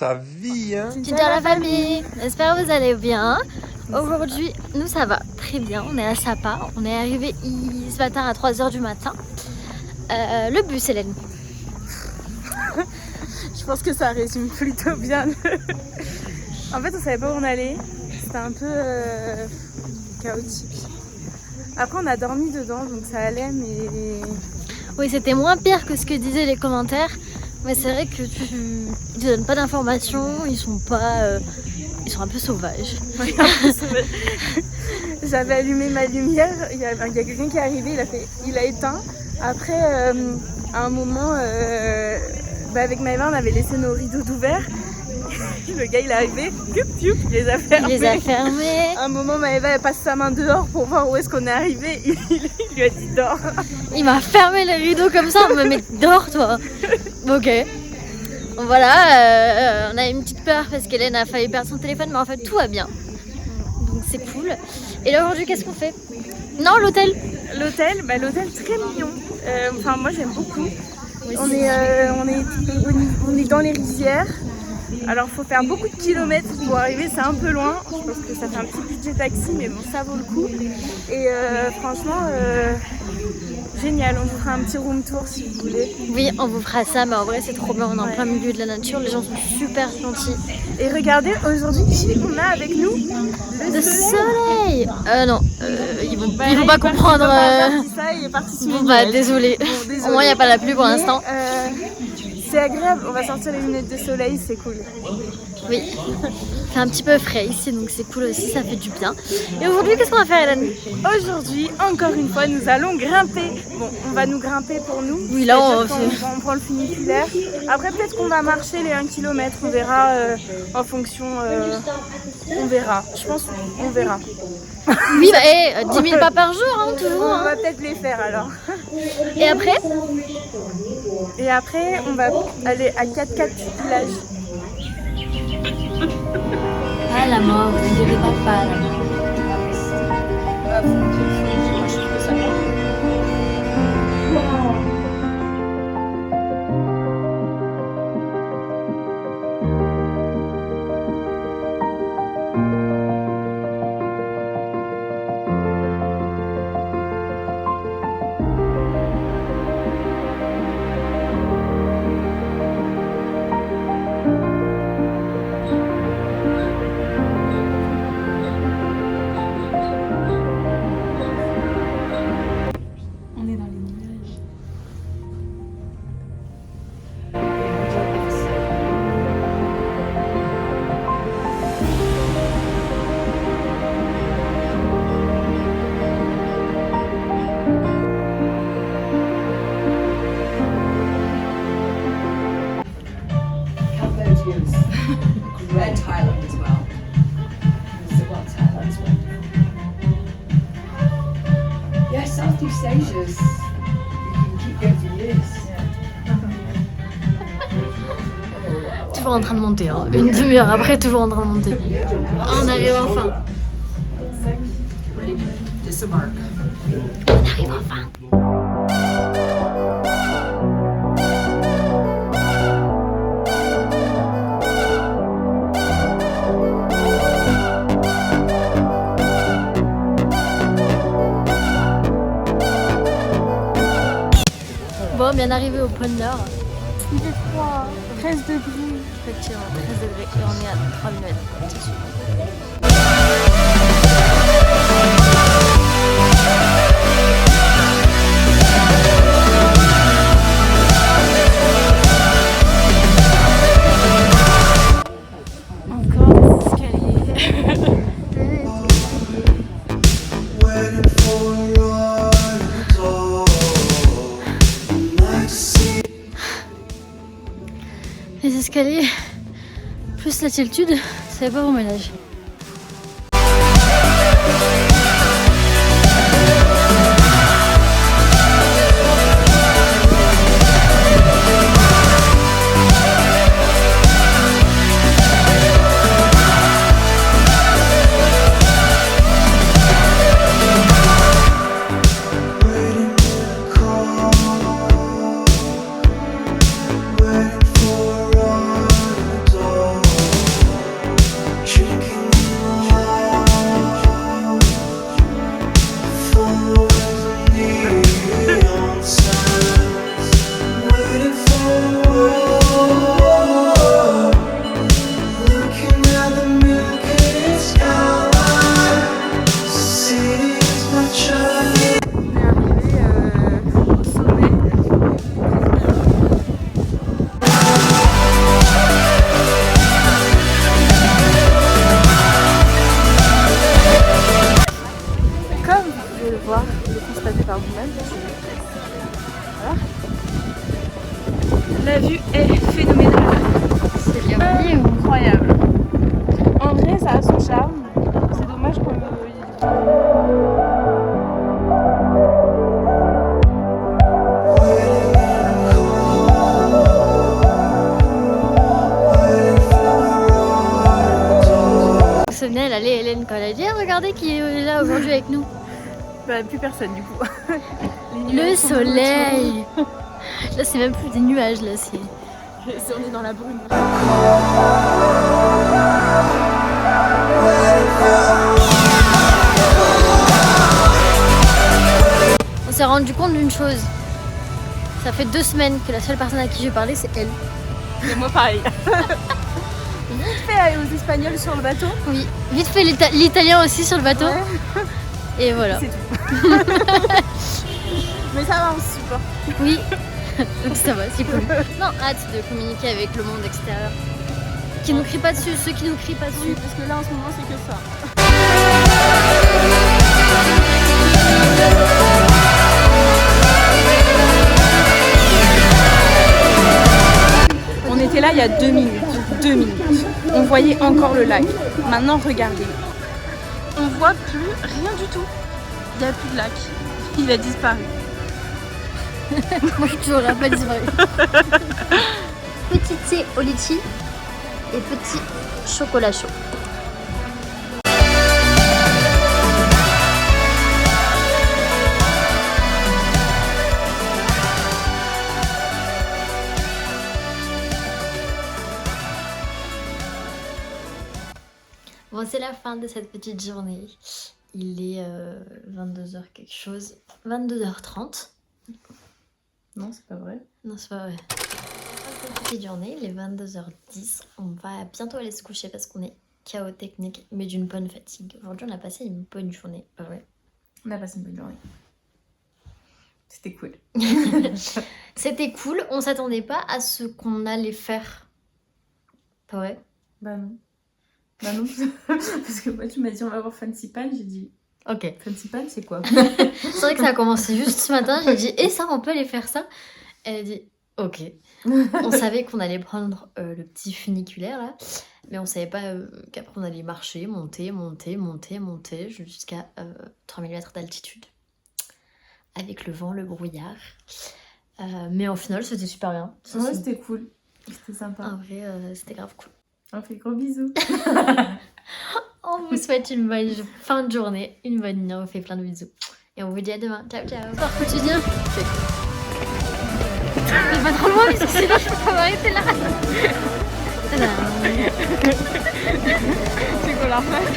sa vie, hein. Salut la famille, j'espère que vous allez bien. Aujourd'hui, nous ça va très bien, on est à Sapa, on est arrivé ce matin à 3h du matin. Le bus, Hélène. Je pense que ça résume plutôt bien. En fait, on savait pas où on allait, c'était un peu chaotique. Après, on a dormi dedans, donc ça allait, mais... Oui, c'était moins pire que ce que disaient les commentaires. Mais c'est vrai que ils te donnent pas d'informations, ils sont un peu sauvages. J'avais allumé ma lumière, il y a quelqu'un qui est arrivé, il a éteint. Après, à un moment, avec Maëva, on avait laissé nos rideaux ouverts. Le gars il est arrivé, il les a fermés. À un moment, Maëva elle passe sa main dehors pour voir où est-ce qu'on est arrivé. Il lui a dit dors. Il m'a fermé les rideaux comme ça, on me met dors toi. Ok. Voilà, on a une petite peur parce qu'Hélène a failli perdre son téléphone, mais en fait tout va bien. Donc c'est cool. Et là aujourd'hui, qu'est-ce qu'on fait? Non, l'hôtel. L'hôtel très mignon. Moi j'aime beaucoup. On est dans les rizières. Alors il faut faire beaucoup de kilomètres pour arriver, c'est un peu loin. Je pense que ça fait un petit budget taxi, mais bon, ça vaut le coup. Et franchement, génial. On vous fera un petit room tour si vous voulez. Oui, on vous fera ça, mais en vrai c'est trop bien. On est en plein milieu de la nature, les gens sont super gentils. Et regardez aujourd'hui qui on a avec nous. Le soleil. Non, ils vont pas comprendre. Il est parti sous désolé. Au moins il n'y a pas la pluie pour l'instant. C'est agréable, on va sortir les lunettes de soleil, c'est cool. Oui, il fait un petit peu frais ici, donc c'est cool aussi, ça fait du bien. Et aujourd'hui, qu'est-ce qu'on va faire, Hélène? Aujourd'hui, encore une fois, nous allons grimper. Bon, on va nous grimper pour nous. Oui, là, on prend le funiculaire. Après, peut-être qu'on va marcher les 1 km, on verra en fonction... on verra, je pense qu'on verra. Oui, 10 000 pas par jour, hein, toujours. On va peut-être les faire alors. Et après? Et après, on va aller à 4-4 villages. Ah, la mort, vous inquiétez pas, la mort. And Thailand as well. Thailand's wonderful. Yeah, Southeast Asia's. You can keep going for years. Toujours en train de monter, hein. Une demi-heure après, toujours en train de monter. On arrive enfin. Disembark. On arrive enfin. Bon, bien arrivé au pôle Nord. Il fait froid, 13 degrés. Effectivement, 13 degrés et on est à 3 000 mètres. Encore des escaliers. Les escaliers, plus l'altitude, c'est pas bon ménage. Waiting for all the door. vue est phénoménale. C'est bien dit ou... Incroyable. En vrai, ça a son charme. C'est dommage qu'on Vous vous souvenez, elle allait Hélène quand elle a dit ah, regardez qui est là aujourd'hui avec nous. Bah, plus personne du coup. Le soleil. Là c'est même plus des nuages là, c'est... On est dans la brume. On s'est rendu compte d'une chose. Ça fait 2 semaines que la seule personne à qui je parlais c'est elle. Et moi pareil. Vite fait aller aux Espagnols sur le bateau. Oui, vite fait l'italien aussi sur le bateau. Ouais. Et voilà. C'est tout. Mais ça va, on se supporte. Oui, donc ça va, c'est cool. Non, hâte de communiquer avec le monde extérieur. Qui nous crie pas dessus, ceux qui nous crient pas dessus. Oui, parce que là en ce moment c'est que ça. On était là il y a 2 minutes. 2 minutes. On voyait encore le lac. Maintenant regardez. On voit plus rien du tout. Il n'y a plus de lac. Il a disparu. Moi je suis toujours là, pas disparu. Petit thé au litchi et petit chocolat chaud. Bon, c'est la fin de cette petite journée. Il est 22h quelque chose. 22h30. Non, c'est pas vrai. Non, c'est pas vrai. Cette petite journée, il est 22h10. On va bientôt aller se coucher parce qu'on est KO technique, mais d'une bonne fatigue. Aujourd'hui, on a passé une bonne journée. Pas vrai. On a passé une bonne journée. C'était cool. C'était cool. On s'attendait pas à ce qu'on allait faire. Pas vrai. Bah non. Bah non. Parce que moi, tu m'as dit on va voir Fancy Pan. J'ai dit Ok. Fancy Pan, c'est quoi? C'est vrai que ça a commencé juste ce matin. J'ai dit, et ça, on peut aller faire ça? Elle a dit, ok. On savait qu'on allait prendre le petit funiculaire là, mais on savait pas qu'après on allait marcher, monter jusqu'à 3000 mètres d'altitude. Avec le vent, le brouillard. Mais en final, c'était super bien. Ça, Ouais, c'est- c'était cool. C'était sympa. En vrai, c'était grave cool. On fait gros bisous. On vous souhaite une bonne fin de journée, une bonne nuit, on vous fait plein de bisous. Et on vous dit à demain. Ciao, ciao. Sport quotidien. Mais pas trop loin parce que sinon je peux pas m'arrêter là. C'est qu'on la refasse.